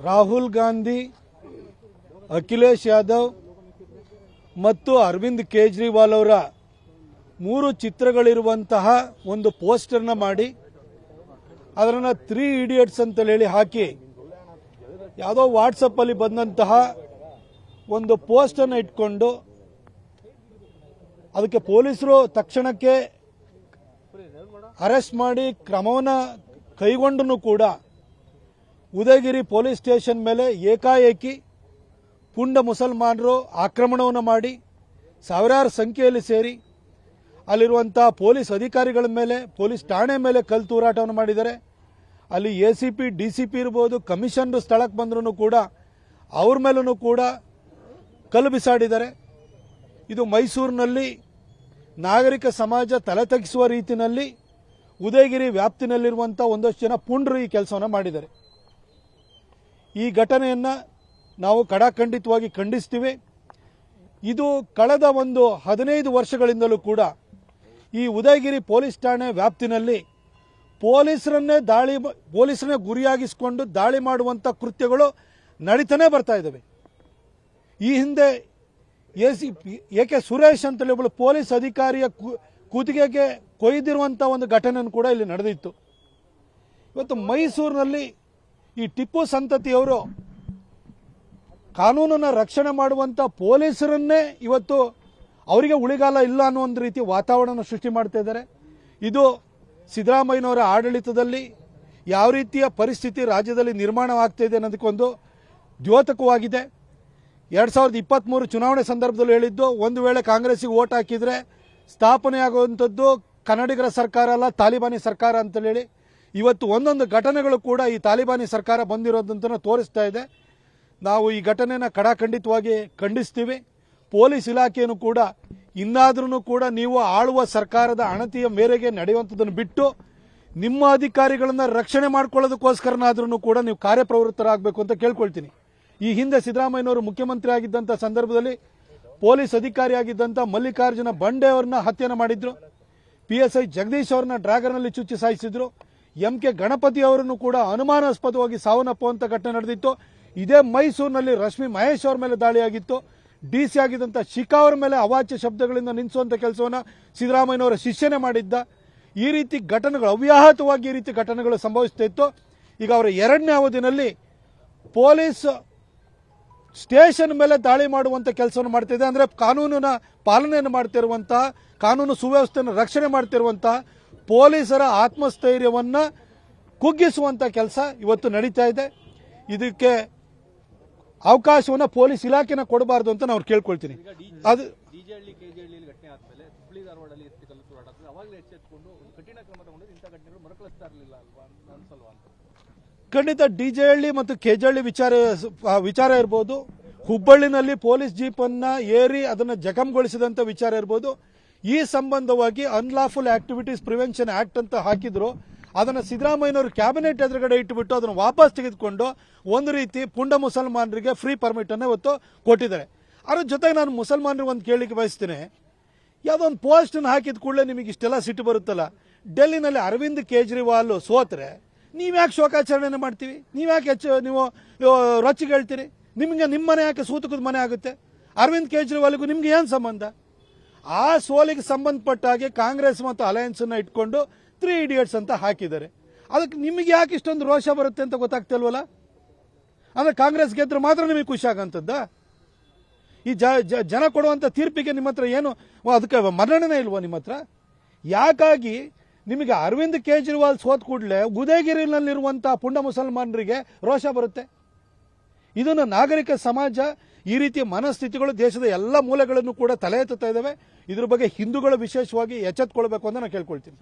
ರಾಹುಲ್ ಗಾಂಧಿ, ಅಖಿಲೇಶ್ ಯಾದವ್ ಮತ್ತು ಅರವಿಂದ್ ಕೇಜ್ರಿವಾಲ್ ಅವರ 3 ಚಿತ್ರಗಳಿರುವಂತಹ ಒಂದು ಪೋಸ್ಟರ್ನ ಮಾಡಿ ಅದನ್ನು 3 ಇಡಿಯಟ್ಸ್ ಅಂತ ಹೇಳಿ ಹಾಕಿ ಯಾವುದೋ ವಾಟ್ಸಪ್ ಅಲ್ಲಿ ಬಂದಂತಹ ಒಂದು ಪೋಸ್ಟನ್ನು ಇಟ್ಕೊಂಡು ಅದಕ್ಕೆ ಪೊಲೀಸರು ತಕ್ಷಣಕ್ಕೆ ಅರೆಸ್ಟ್ ಮಾಡಿ ಕ್ರಮವನ್ನು ಕೈಗೊಂಡೂ ಕೂಡ ಉದಯಗಿರಿ ಪೊಲೀಸ್ ಸ್ಟೇಷನ್ ಮೇಲೆ ಏಕಾಏಕಿ ಪುಂಡ ಮುಸಲ್ಮಾನರು ಆಕ್ರಮಣವನ್ನು ಮಾಡಿ ಸಾವಿರಾರು ಸಂಖ್ಯೆಯಲ್ಲಿ ಸೇರಿ ಅಲ್ಲಿರುವಂತಹ ಪೊಲೀಸ್ ಅಧಿಕಾರಿಗಳ ಮೇಲೆ, ಪೊಲೀಸ್ ಠಾಣೆ ಮೇಲೆ ಕಲ್ಲು ತೂರಾಟವನ್ನು ಮಾಡಿದ್ದಾರೆ. ಅಲ್ಲಿ ಎಸಿಪಿ, ಡಿಸಿಪಿ ಇರ್ಬೋದು, ಕಮಿಷನರ್ ಸ್ಥಳಕ್ಕೆ ಬಂದ್ರೂ ಕೂಡ ಅವ್ರ ಮೇಲೂ ಕೂಡ ಕಲ್ಲು ಬಿಸಾಡಿದ್ದಾರೆ. ಇದು ಮೈಸೂರಿನಲ್ಲಿ ನಾಗರಿಕ ಸಮಾಜ ತಲೆ ತಗ್ಗಿಸುವ ರೀತಿಯಲ್ಲಿ ಉದಯಗಿರಿ ವ್ಯಾಪ್ತಿನಲ್ಲಿರುವಂಥ ಒಂದಷ್ಟು ಜನ ಪುಂಡರು ಈ ಕೆಲಸವನ್ನು ಮಾಡಿದ್ದಾರೆ. ಈ ಘಟನೆಯನ್ನು ನಾವು ಕಡಾಖಂಡಿತವಾಗಿ ಖಂಡಿಸ್ತೀವಿ. ಇದು ಕಳೆದ ಒಂದು 15 ವರ್ಷಗಳಿಂದಲೂ ಕೂಡ ಈ ಉದಯಗಿರಿ ಪೊಲೀಸ್ ಠಾಣೆ ವ್ಯಾಪ್ತಿನಲ್ಲಿ ಪೊಲೀಸರನ್ನೇ ಗುರಿಯಾಗಿಸಿಕೊಂಡು ದಾಳಿ ಮಾಡುವಂಥ ಕೃತ್ಯಗಳು ನಡೀತಾನೆ ಬರ್ತಾ ಇದ್ದಾವೆ. ಈ ಹಿಂದೆ ಎಕೆ ಸುರೇಶ್ ಅಂತೇಳಿ ಒಬ್ಬಳು ಪೊಲೀಸ್ ಅಧಿಕಾರಿಯ ಕುತ್ತಿಗೆಗೆ ಕೊಯ್ದಿರುವಂಥ ಒಂದು ಘಟನೆಯನ್ನು ಕೂಡ ಇಲ್ಲಿ ನಡೆದಿತ್ತು. ಇವತ್ತು ಮೈಸೂರಿನಲ್ಲಿ ಈ ಟಿಪ್ಪು ಸಂತತಿಯವರು ಕಾನೂನನ್ನು ರಕ್ಷಣೆ ಮಾಡುವಂಥ ಪೊಲೀಸರನ್ನೇ ಇವತ್ತು ಅವರಿಗೆ ಉಳಿಗಾಲ ಇಲ್ಲ ಅನ್ನೋ ಒಂದು ರೀತಿ ವಾತಾವರಣ ಸೃಷ್ಟಿ ಮಾಡ್ತಾ ಇದ್ದಾರೆ. ಇದು ಸಿದ್ದರಾಮಯ್ಯನವರ ಆಡಳಿತದಲ್ಲಿ ಯಾವ ರೀತಿಯ ಪರಿಸ್ಥಿತಿ ರಾಜ್ಯದಲ್ಲಿ ನಿರ್ಮಾಣವಾಗ್ತಾ ಇದೆ ಅನ್ನೋದಕ್ಕೊಂದು ದ್ಯೋತಕವಾಗಿದೆ. 2023 ಚುನಾವಣೆ ಸಂದರ್ಭದಲ್ಲಿ ಹೇಳಿದ್ದು, ಒಂದು ವೇಳೆ ಕಾಂಗ್ರೆಸ್ಗೆ ವೋಟ್ ಹಾಕಿದರೆ ಸ್ಥಾಪನೆಯಾಗುವಂಥದ್ದು ಕನ್ನಡಿಗರ ಸರ್ಕಾರ ಅಲ್ಲ, ತಾಲಿಬಾನಿ ಸರ್ಕಾರ ಅಂತೇಳಿ ಹೇಳಿ ಇವತ್ತು ಒಂದೊಂದು ಘಟನೆಗಳು ಕೂಡ ಈ ತಾಲಿಬಾನಿ ಸರ್ಕಾರ ಬಂದಿರೋದಂತ ತೋರಿಸ್ತಾ ಇದೆ. ನಾವು ಈ ಘಟನೆಯನ್ನು ಕಡಾಖಂಡಿತವಾಗಿ ಖಂಡಿಸ್ತೀವಿ. ಪೊಲೀಸ್ ಇಲಾಖೆಯನ್ನು ಕೂಡ ಇನ್ನಾದ್ರೂ ಕೂಡ ನೀವು ಆಳುವ ಸರ್ಕಾರದ ಅಣತಿಯ ಮೇರೆಗೆ ನಡೆಯುವಂಥದ್ದನ್ನು ಬಿಟ್ಟು ನಿಮ್ಮ ಅಧಿಕಾರಿಗಳನ್ನು ರಕ್ಷಣೆ ಮಾಡ್ಕೊಳ್ಳೋದಕ್ಕೋಸ್ಕರನಾದ್ರೂ ಕೂಡ ನೀವು ಕಾರ್ಯಪ್ರವೃತ್ತರಾಗಬೇಕು ಅಂತ ಕೇಳ್ಕೊಳ್ತೀನಿ. ಈ ಹಿಂದೆ ಸಿದ್ದರಾಮಯ್ಯನವರು ಮುಖ್ಯಮಂತ್ರಿ ಆಗಿದ್ದಂಥ ಸಂದರ್ಭದಲ್ಲಿ ಪೊಲೀಸ್ ಅಧಿಕಾರಿಯಾಗಿದ್ದಂಥ ಮಲ್ಲಿಕಾರ್ಜುನ ಬಂಡೆ ಅವರನ್ನ ಹತ್ಯೆಯನ್ನು ಮಾಡಿದ್ರು. PSI ಜಗದೀಶ್ ಅವರನ್ನ ಡ್ರ್ಯಾಗರ್ನಲ್ಲಿ ಚುಚ್ಚಿ ಸಾಯಿಸಿದ್ರು. MK ಗಣಪತಿ ಅವರನ್ನು ಕೂಡ ಅನುಮಾನಾಸ್ಪದವಾಗಿ ಸಾವನ್ನಪ್ಪುವಂಥ ಘಟನೆ ನಡೆದಿತ್ತು. ಇದೇ ಮೈಸೂರಿನಲ್ಲಿ ರಶ್ಮಿ ಮಹೇಶ್ ಅವರ ಮೇಲೆ ದಾಳಿಯಾಗಿತ್ತು. DC ಆಗಿದ್ದಂಥ ಶಿಖಾ ಅವರ ಮೇಲೆ ಅವಾಚ್ಯ ಶಬ್ದಗಳಿಂದ ನಿಲ್ಲಿಸುವಂಥ ಕೆಲಸವನ್ನು ಸಿದ್ದರಾಮಯ್ಯನವರ ಶಿಷ್ಯನೇ ಮಾಡಿದ್ದ. ಈ ರೀತಿ ಘಟನೆಗಳು ಅವ್ಯಾಹತವಾಗಿ ಈ ರೀತಿ ಘಟನೆಗಳು ಸಂಭವಿಸ್ತಾ ಇತ್ತು. ಈಗ ಅವರ 2ನೇ ಅವಧಿನಲ್ಲಿ ಪೊಲೀಸ್ ಸ್ಟೇಷನ್ ಮೇಲೆ ದಾಳಿ ಮಾಡುವಂಥ ಕೆಲಸವನ್ನು ಮಾಡ್ತಿದೆ. ಅಂದರೆ ಕಾನೂನಿನ ಪಾಲನೆಯನ್ನು ಮಾಡ್ತಿರುವಂತಹ, ಕಾನೂನು ಸುವ್ಯವಸ್ಥೆಯನ್ನು ರಕ್ಷಣೆ ಮಾಡ್ತಿರುವಂತಹ ಪೊಲೀಸರ ಆತ್ಮಸ್ಥೈರ್ಯವನ್ನು ಕುಗ್ಗಿಸುವಂಥ ಕೆಲಸ ಇವತ್ತು ನಡೀತಾ ಇದೆ. ಇದಕ್ಕೆ ಅವಕಾಶವನ್ನು ಪೊಲೀಸ್ ಇಲಾಖೆನ ಕೊಡಬಾರದು ಅಂತ ನಾವು ಕೇಳ್ಕೊಳ್ತೀನಿ. ಅದು ಖಂಡಿತ ಡಿಜೆಹಳ್ಳಿ ಮತ್ತು ಕೆಜೆಹಳ್ಳಿ ವಿಚಾರ ಇರ್ಬೋದು, ಹುಬ್ಬಳ್ಳಿನಲ್ಲಿ ಪೊಲೀಸ್ ಜೀಪನ್ನು ಏರಿ ಅದನ್ನು ಜಖಂಗೊಳಿಸಿದಂಥ ವಿಚಾರ ಇರ್ಬೋದು. ಈ ಸಂಬಂಧವಾಗಿ ಅನ್ಲಾಫುಲ್ ಆಕ್ಟಿವಿಟೀಸ್ ಪ್ರಿವೆನ್ಷನ್ ಆಕ್ಟ್ ಅಂತ ಹಾಕಿದ್ರು. ಅದನ್ನು ಸಿದ್ದರಾಮಯ್ಯನವರು ಕ್ಯಾಬಿನೆಟ್ ಎದುರುಗಡೆ ಇಟ್ಟುಬಿಟ್ಟು ಅದನ್ನು ವಾಪಸ್ ತೆಗೆದುಕೊಂಡು ಒಂದು ರೀತಿ ಪುಂಡ ಮುಸಲ್ಮಾನರಿಗೆ ಫ್ರೀ ಪರ್ಮಿಟ್ ಅನ್ನು ಇವತ್ತು ಕೊಟ್ಟಿದ್ದಾರೆ. ಅದ್ರ ಜೊತೆಗೆ ನಾನು ಮುಸಲ್ಮಾನರಿಗೆ ಒಂದು ಕೇಳಲಿಕ್ಕೆ ಬಯಸ್ತೀನಿ. ಯಾವುದೋ ಒಂದು ಪೋಸ್ಟನ್ನು ಹಾಕಿದ ಕೂಡಲೇ ನಿಮಗೆ ಇಷ್ಟೆಲ್ಲ ಸಿಟ್ಟು ಬರುತ್ತಲ್ಲ. ಡೆಲ್ಲಿನಲ್ಲಿ ಅರವಿಂದ್ ಕೇಜ್ರಿವಾಲ್ ಸೋತ್ರೆ ನೀವ್ಯಾಕೆ ಶೋಕಾಚರಣೆ ಮಾಡ್ತೀವಿ? ನೀವ್ಯಾಕೆ ನೀವು ರೊಚ್ಚಿಗೆ ಹೇಳ್ತೀರಿ? ನಿಮಗೆ ನಿಮ್ಮ ಮನೆ ಯಾಕೆ ಸೂತಕದ ಮನೆ ಆಗುತ್ತೆ? ಅರವಿಂದ್ ಕೇಜ್ರಿವಾಲ್ಗೂ ನಿಮ್ಗೆ ಏನು ಸಂಬಂಧ? ಆ ಸೋಲಿಗೆ ಸಂಬಂಧಪಟ್ಟ ಹಾಗೆ ಕಾಂಗ್ರೆಸ್ ಮತ್ತು ಅಲಯನ್ಸ್ ಅನ್ನ ಇಟ್ಕೊಂಡು 3 ಇಡಿಯಟ್ಸ್ ಅಂತ ಹಾಕಿದ್ದಾರೆ. ಅದಕ್ಕೆ ನಿಮಗೆ ಯಾಕೆ ಇಷ್ಟೊಂದು ರೋಷ ಬರುತ್ತೆ ಅಂತ ಗೊತ್ತಾಗ್ತಿಲ್ವಲ್ಲ? ಅಂದ್ರೆ ಕಾಂಗ್ರೆಸ್ ಗೆದ್ರೆ ಮಾತ್ರ ನಿಮಗೆ ಖುಷಿ ಆಗಂತದ್ದ? ಈ ಜನ ಕೊಡುವಂತ ತೀರ್ಪಿಗೆ ನಿಮ್ಮ ಹತ್ರ ಏನು ಅದಕ್ಕೆ ಮನ್ನಣೆ ಇಲ್ವಾ ನಿಮ್ಮ ಹತ್ರ? ಯಾಕಾಗಿ ನಿಮಗೆ ಅರವಿಂದ್ ಕೇಜ್ರಿವಾಲ್ ಸೋತ್ ಕೂಡಲೇ ಉದಯಗಿರಿನಲ್ಲಿರುವಂತಹ ಪುಂಡ ಮುಸಲ್ಮಾನರಿಗೆ ರೋಷ ಬರುತ್ತೆ? ಇದನ್ನು ನಾಗರಿಕ ಸಮಾಜ, ಈ ರೀತಿಯ ಮನಸ್ಥಿತಿಗಳು ದೇಶದ ಎಲ್ಲ ಮೂಲೆಗಳನ್ನು ಕೂಡ ತಲೆ ಎತ್ತುತ್ತಾ ಇದ್ದಾವೆ. ಇದ್ರ ಬಗ್ಗೆ ಹಿಂದೂಗಳು ವಿಶೇಷವಾಗಿ ಎಚ್ಚೆತ್ತುಕೊಳ್ಬೇಕು ಅಂತ ನಾನು ಕೇಳ್ಕೊಳ್ತೀನಿ.